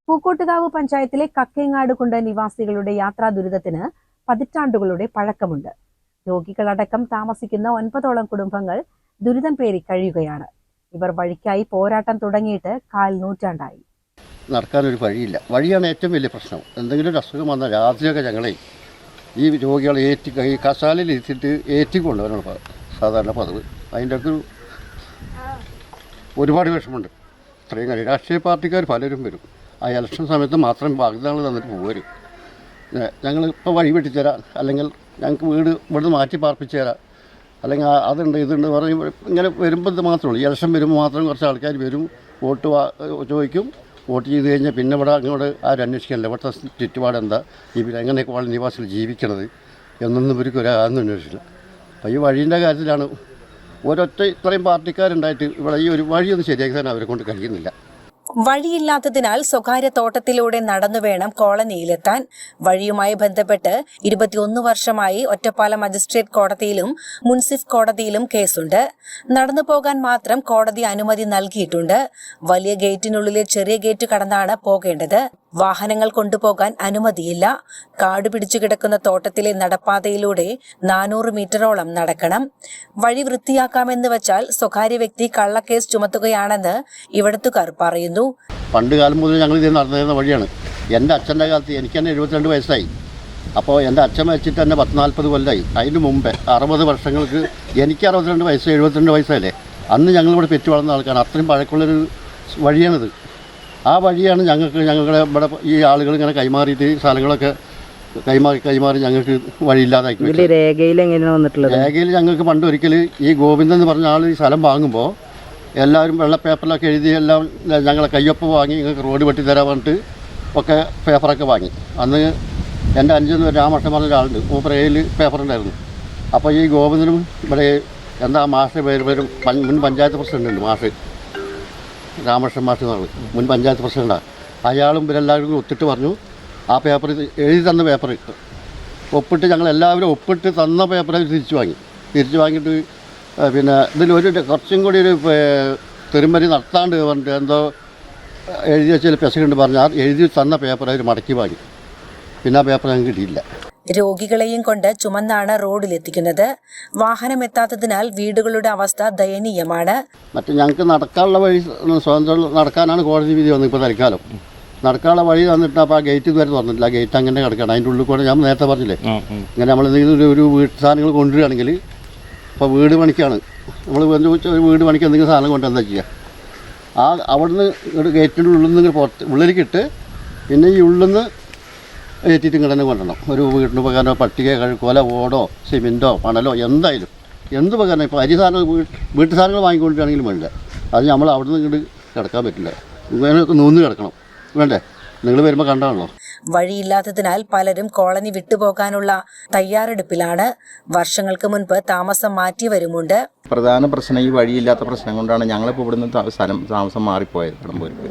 പൂക്കോട്ടുകാവ് പഞ്ചായത്തിലെ കക്കേങ്ങാടുകുണ്ട് നിവാസികളുടെ യാത്രാ ദുരിതത്തിന് പതിറ്റാണ്ടുകളുടെ പഴക്കമുണ്ട്. രോഗികളടക്കം താമസിക്കുന്ന 9ഓളം കുടുംബങ്ങൾ ദുരിതം പേറി കഴിയുകയാണ്. ഇവർ വഴിക്കായി പോരാട്ടം തുടങ്ങിയിട്ട് കാൽ നൂറ്റാണ്ടായി. നടക്കാനൊരു വഴിയില്ല. വഴിയാണ് ഏറ്റവും വലിയ പ്രശ്നം. എന്തെങ്കിലും ഒരു അസുഖം വന്നാൽ രാത്രിയൊക്കെ ഞങ്ങളെ ഈ രോഗികളെ ഈ കസാലയിൽ ഇരുത്തിയിട്ട് ഏറ്റിക്കൊണ്ടുവരാണ് സാധാരണ പതിവ്. അതിൻ്റെ ഒക്കെ ഒരുപാട് വിഷമമുണ്ട്. ഇത്രയും കാര്യം രാഷ്ട്രീയ പാർട്ടിക്കാർ പലരും വരും. ആ ഇലക്ഷൻ സമയത്ത് മാത്രം വാഗ്ദാനങ്ങൾ തന്നിട്ട് പോരും. ഞങ്ങളിപ്പോൾ വഴി വെട്ടിത്തരാം, അല്ലെങ്കിൽ ഞങ്ങൾക്ക് വീട് ഇവിടുന്ന് മാറ്റി പാർപ്പിച്ച് തരാം, അല്ലെങ്കിൽ അതുണ്ട് ഇതുണ്ട് പറഞ്ഞ് ഇങ്ങനെ വരുമ്പോൾ ഇത് മാത്രമേ ഉള്ളൂ. ഇലക്ഷൻ വരുമ്പോൾ മാത്രം കുറച്ച് ആൾക്കാർ വരും, വോട്ട് ചോദിക്കും. വോട്ട് ചെയ്ത് കഴിഞ്ഞാൽ പിന്നെ ഇവിടെ അങ്ങോട്ട് ആരും അന്വേഷിക്കാനില്ല. ഇവിടുത്തെ ചുറ്റുപാട് എന്താ, എങ്ങനെയൊക്കെ വളരെ നിവാസികൾ ജീവിക്കണത് എന്നൊന്നും ഇവർക്ക് ഒരാന്നും അന്വേഷിച്ചില്ല. അപ്പോൾ ഈ വഴീൻ്റെ കാര്യത്തിലാണ് ഒരൊറ്റ ഇത്രയും പാർട്ടിക്കാരുണ്ടായിട്ട് ഇവിടെ ഈ ഒരു വഴിയൊന്നും ശരിയാക്കി തന്നെ അവരെ കൊണ്ട് കഴിയുന്നില്ല. വഴിയില്ലാത്തതിനാൽ സ്വകാര്യ തോട്ടത്തിലൂടെ നടന്നു വേണം കോളനിയിലെത്താൻ. വഴിയുമായി ബന്ധപ്പെട്ട് 21 വർഷമായി ഒറ്റപ്പാലം മജിസ്ട്രേറ്റ് കോടതിയിലും മുൻസിഫ് കോടതിയിലും കേസുണ്ട്. നടന്നു പോകാൻ മാത്രം കോടതി അനുമതി നൽകിയിട്ടുണ്ട്. വലിയ ഗേറ്റിനുള്ളിലെ ചെറിയ ഗേറ്റ് കടന്നാണ് പോകേണ്ടത്. വാഹനങ്ങൾ കൊണ്ടുപോകാൻ അനുമതിയില്ല. കാടുപിടിച്ചു കിടക്കുന്ന തോട്ടത്തിലെ നടപ്പാതയിലൂടെ 400 മീറ്ററോളം നടക്കണം. വഴി വൃത്തിയാക്കാമെന്ന് വെച്ചാൽ സ്വകാര്യ വ്യക്തി കള്ളക്കേസ് ചുമത്തുകയാണെന്ന് ഇവിടത്തുകാർ പറയുന്നു. പണ്ട് കാലം മുതൽ ഞങ്ങൾ ഇത് നടന്നിരുന്ന വഴിയാണ്. എൻ്റെ അച്ഛൻ്റെ കാലത്ത് എനിക്ക് തന്നെ 72 വയസ്സായി. അപ്പോൾ എൻ്റെ അച്ഛൻ വെച്ചിട്ട് തന്നെ 40 കൊല്ലമായി. അതിന് മുമ്പേ 60 വർഷങ്ങൾക്ക് എനിക്ക് 62 വയസ്സ് 72 വയസ്സല്ലേ. അന്ന് ഞങ്ങളിവിടെ പെറ്റു വളർന്ന ആൾക്കാണ്. അത്രയും പഴക്കമുള്ളൊരു വഴിയാണിത്. ആ വഴിയാണ് ഞങ്ങളുടെ ഇവിടെ ഈ ആളുകൾ ഇങ്ങനെ കൈമാറിയിട്ട് സ്ഥലങ്ങളൊക്കെ കൈമാറി ഞങ്ങൾക്ക് വഴിയില്ലാതാക്കി. രേഖയിൽ എങ്ങനെയാണ് വന്നിട്ടുള്ളത്? രേഖയിൽ ഞങ്ങൾക്ക് പണ്ട് ഒരിക്കൽ ഈ ഗോവിന്ദൻ എന്ന് പറഞ്ഞ ആൾ ഈ സ്ഥലം വാങ്ങുമ്പോൾ എല്ലാവരും വെള്ള പേപ്പറിലൊക്കെ എഴുതി എല്ലാം ഞങ്ങളെ കയ്യൊപ്പ് വാങ്ങി ഞങ്ങൾക്ക് റോഡ് വെട്ടി തരാൻ പറഞ്ഞിട്ട് ഒക്കെ പേപ്പറൊക്കെ വാങ്ങി. അന്ന് എൻ്റെ അനുജൻ രാമകൃഷ്ണൻ പറഞ്ഞ ഒരാളുണ്ട്, മൂപ്പരയിൽ പേപ്പറുണ്ടായിരുന്നു. അപ്പോൾ ഈ ഗോവിന്ദനും ഇവിടെ എന്താ മാഷ് പേരും മുൻ പഞ്ചായത്ത് പ്രസിഡന്റ് ഉണ്ട്, മാഷ് രാമകൃഷ്ണൻ മാഷ് എന്നാണ് മുൻ പഞ്ചായത്ത് പ്രസിഡന്റാണ്. അയാളും ഇവരെല്ലാവരും കൂടി ഒത്തിട്ട് പറഞ്ഞു ആ പേപ്പർ എഴുതി തന്ന പേപ്പർ ഒപ്പിട്ട് ഞങ്ങളെല്ലാവരും ഒപ്പിട്ട് തന്ന പേപ്പർ തിരിച്ചു വാങ്ങിയിട്ട് പിന്നെ ഇതിലൊരു കുറച്ചും കൂടി ഒരു തെരുമരി നടത്താണ്ട് പറഞ്ഞിട്ട് എന്തോ എഴുതി വെച്ചാൽ പെസകുണ്ട് പറഞ്ഞാൽ എഴുതി തന്ന പേപ്പർ അവർ മടക്കി വാങ്ങി. പിന്നെ ആ പേപ്പർ ഞങ്ങൾക്ക് കിട്ടിയില്ല. രോഗികളെയും കൊണ്ട് ചുമന്നാണ് റോഡിലെത്തിക്കുന്നത്. വാഹനം എത്താത്തതിനാൽ വീടുകളുടെ അവസ്ഥ ദയനീയമാണ്. മറ്റേ ഞങ്ങൾക്ക് നടക്കാനുള്ള വഴി സ്വതന്ത്രം നടക്കാനാണ് കോടതി വിധി വന്നത്. ഇപ്പോൾ തൽക്കാലം നടക്കാനുള്ള വഴി വന്നിട്ട് അപ്പോൾ ആ ഗേറ്റ് ഇതുവരെ തുറന്നിട്ടില്ല. ഗേറ്റ് അങ്ങനെ കിടക്കണം. അതിൻ്റെ ഉള്ളിൽ കൂടെ ഞാൻ നേരത്തെ പറഞ്ഞില്ലേ, ഇങ്ങനെ നമ്മൾ എന്തെങ്കിലും ഒരു വീട്ടു സാധനങ്ങൾ കൊണ്ടുവരികയാണെങ്കിൽ ഇപ്പോൾ വീട് പണിക്കാണ് നമ്മൾ ഒരു വീട് പണിക്ക് എന്തെങ്കിലും സാധനം കൊണ്ട് എന്താ ചെയ്യുക, ആ അവിടുന്ന് ഒരു ഗേറ്റിൻ്റെ ഉള്ളിൽ നിന്ന് പുറത്ത് ഉള്ളിലേക്ക് ഇട്ട് പിന്നെ ഈ ഉള്ളിൽ നിന്ന് ഏറ്റിട്ട് ഇങ്ങനെ തന്നെ കൊണ്ടുവരണം. ഒരു വീടിന് ഉപകരണം പട്ടിക കഴുക്കോല ഓടോ സിമെൻറ്റോ മണലോ എന്തായാലും എന്ത് ഉപകരണം. ഇപ്പോൾ അരി സാധനം വീട്ടു സാധനങ്ങൾ വാങ്ങിക്കൊണ്ടിരിക്കുകയാണെങ്കിലും വേണ്ട, അത് നമ്മൾ അവിടെ നിന്ന് ഇങ്ങോട്ട് കിടക്കാൻ പറ്റില്ല. ഇങ്ങനെയൊക്കെ നൂന്ന് കിടക്കണം. വേണ്ടേ? നിങ്ങൾ വരുമ്പോൾ കണ്ടാണല്ലോ. വഴിയില്ലാത്തതിനാൽ പലരും കോളനി വിട്ടുപോകാനുള്ള തയ്യാറെടുപ്പിലാണ്. വർഷങ്ങൾക്ക് മുൻപ് താമസം മാറ്റി വരുമുണ്ട്. പ്രധാന പ്രശ്നം ഈ വഴിയില്ലാത്ത പ്രശ്നം കൊണ്ടാണ് ഞങ്ങളിപ്പോൾ ഇവിടുന്ന് താമസം മാറിപ്പോയത് കടമ്പൂർക്ക്.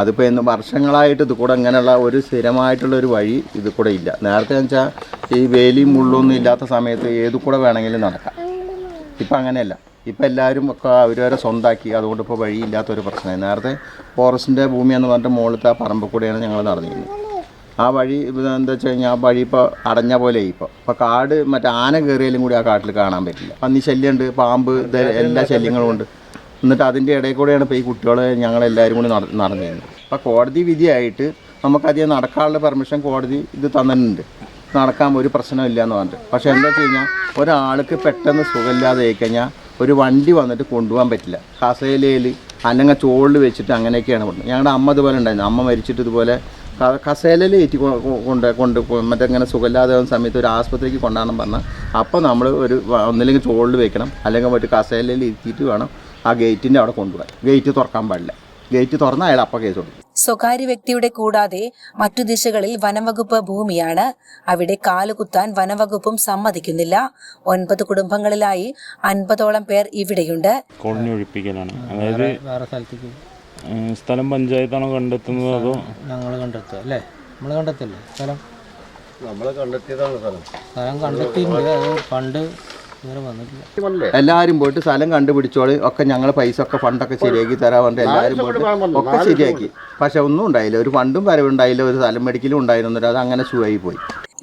അതിപ്പോൾ എന്ന് വർഷങ്ങളായിട്ട് ഇത് കൂടെ അങ്ങനെയുള്ള ഒരു സ്ഥിരമായിട്ടുള്ളൊരു വഴി ഇത് കൂടെ ഇല്ല. നേരത്തെ വെച്ചാൽ ഈ വേലിയും മുള്ളൊന്നും ഇല്ലാത്ത സമയത്ത് ഏതു കൂടെ വേണമെങ്കിലും നടക്കാം. ഇപ്പം അങ്ങനെയല്ല. ഇപ്പം എല്ലാവരും ഒക്കെ അവരവരെ സ്വന്തമാക്കി. അതുകൊണ്ട് ഇപ്പോൾ വഴിയില്ലാത്തൊരു പ്രശ്നമായി. നേരത്തെ ഫോറസ്റ്റിൻ്റെ ഭൂമിയെന്ന് പറഞ്ഞിട്ട് മുകളിലത്തെ ആ പറമ്പിൽ കൂടെയാണ് ഞങ്ങൾ നടന്നിരുന്നത്. ആ വഴി എന്താ വെച്ച് കഴിഞ്ഞാൽ ആ വഴി ഇപ്പോൾ അടഞ്ഞ പോലെ ഇപ്പോൾ കാട് മറ്റേ ആന കയറിയാലും കൂടി ആ കാട്ടിൽ കാണാൻ പറ്റില്ല. പന്നി ശല്യമുണ്ട്, പാമ്പ്, എല്ലാ ശല്യങ്ങളും ഉണ്ട്. എന്നിട്ട് അതിൻ്റെ ഇടയിൽ കൂടെയാണ് ഇപ്പോൾ ഈ കുട്ടികൾ ഞങ്ങളെല്ലാവരും കൂടി നടന്നിരുന്നത്. അപ്പോൾ കോടതി വിധിയായിട്ട് നമുക്കധികം നടക്കാനുള്ള പെർമിഷൻ കോടതി ഇത് തന്നിട്ടുണ്ട്. നടക്കാൻ ഒരു പ്രശ്നമില്ല എന്ന് പറഞ്ഞിട്ട്. പക്ഷേ എന്താ വെച്ച് കഴിഞ്ഞാൽ ഒരാൾക്ക് പെട്ടെന്ന് സുഖമില്ലാതെ ആയിക്കഴിഞ്ഞാൽ ഒരു വണ്ടി വന്നിട്ട് കൊണ്ടുപോകാൻ പറ്റില്ല. കസേലയിൽ അല്ലെങ്കിൽ ചോളിൽ വെച്ചിട്ട് അങ്ങനെയൊക്കെയാണ് കൊണ്ടത്. ഞങ്ങളുടെ അമ്മ ഇതുപോലെ ഉണ്ടായിരുന്നു. അമ്മ മരിച്ചിട്ട് ഇതുപോലെ കസേലയിൽ ഏറ്റി കൊണ്ട് മറ്റേ ഇങ്ങനെ സുഖമില്ലാതെ സമയത്ത് ഒരു ആസ്പത്രിക്ക് കൊണ്ടുപോകണം പറഞ്ഞാൽ അപ്പോൾ നമ്മൾ ഒരു ഒന്നില്ലെങ്കിൽ ചോളിൽ വെക്കണം, അല്ലെങ്കിൽ മറ്റു കസേലയിൽ ഇരുത്തിയിട്ട് വേണം ആ ഗേറ്റിൻ്റെ അവിടെ കൊണ്ടുപോകാൻ. ഗേറ്റ് തുറക്കാൻ പാടില്ല. ഗേറ്റ് തുറന്നാൽ അയാൾ അപ്പം കേസ് കൊടുക്കും. സ്വകാര്യ വ്യക്തിയുടെ കൂടാതെ മറ്റു ദിശകളിൽ വനംവകുപ്പ് ഭൂമിയാണ്. അവിടെ കാലുകുത്താൻ വനംവകുപ്പും സമ്മതിക്കുന്നില്ല. 9 കുടുംബങ്ങളിലായി 50ഓളം പേർ ഇവിടെയുണ്ട്. കോളനി ഒഴിപ്പിക്കലാണ്. അതായത് സ്ഥലം പഞ്ചായത്താണോ കണ്ടെത്തുന്നത് അതോ ഞങ്ങൾ കണ്ടെത്തുക അല്ലേ? നമ്മൾ കണ്ടെത്തില്ലേ സ്ഥലം? നമ്മൾ കണ്ടെത്തിയതാണ് സ്ഥലം കണ്ടെത്തിയിട്ടുണ്ട്. അത് പണ്ട് ഇതുവരെ വന്നിട്ടില്ല. എല്ലാവരും പോയിട്ട് സ്ഥലം കണ്ടുപിടിച്ചോളി, ഒക്കെ ഞങ്ങൾ പൈസ ഒക്കെ ഫണ്ടൊക്കെ ശരിയാക്കി തരാൻ പറഞ്ഞിട്ട് എല്ലാവരും പോയിട്ട് ഒക്കെ ശരിയാക്കി. പക്ഷെ ഒന്നും ഉണ്ടായില്ല, ഒരു ഫണ്ടും വരവുണ്ടായില്ല, ഒരു സ്ഥലം മേടിക്കലും ഉണ്ടായിരുന്നില്ല. അത് അങ്ങനെ സുഖമായി പോയി.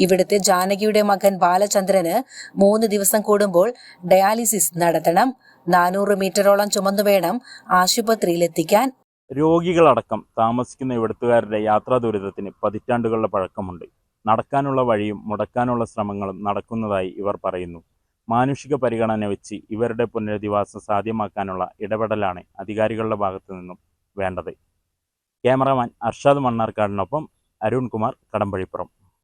ഇവിടുത്തെ ജാനകിയുടെ മകൻ ബാലചന്ദ്രന് 3 ദിവസം കൂടുമ്പോൾ ഡയാലിസിസ് നടത്തണം. 400 മീറ്ററോളം ചുമന്നു വേണം ആശുപത്രിയിലെത്തിക്കാൻ. രോഗികളടക്കം താമസിക്കുന്ന ഇവിടുത്തുകാരുടെ യാത്രാ ദുരിതത്തിന് പതിറ്റാണ്ടുകളുടെ പഴക്കമുണ്ട്. നടക്കാനുള്ള വഴിയും മുടക്കാനുള്ള ശ്രമങ്ങളും നടക്കുന്നതായി ഇവർ പറയുന്നു. മാനുഷിക പരിഗണന വെച്ച് ഇവരുടെ പുനരധിവാസം സാധ്യമാക്കാനുള്ള ഇടപെടലാണ് അധികാരികളുടെ ഭാഗത്തു നിന്നും വേണ്ടത്. ക്യാമറാമാൻ അർഷാദ് മണ്ണാർക്കാടിനൊപ്പം അരുൺകുമാർ, കടമ്പഴിപ്പുറം.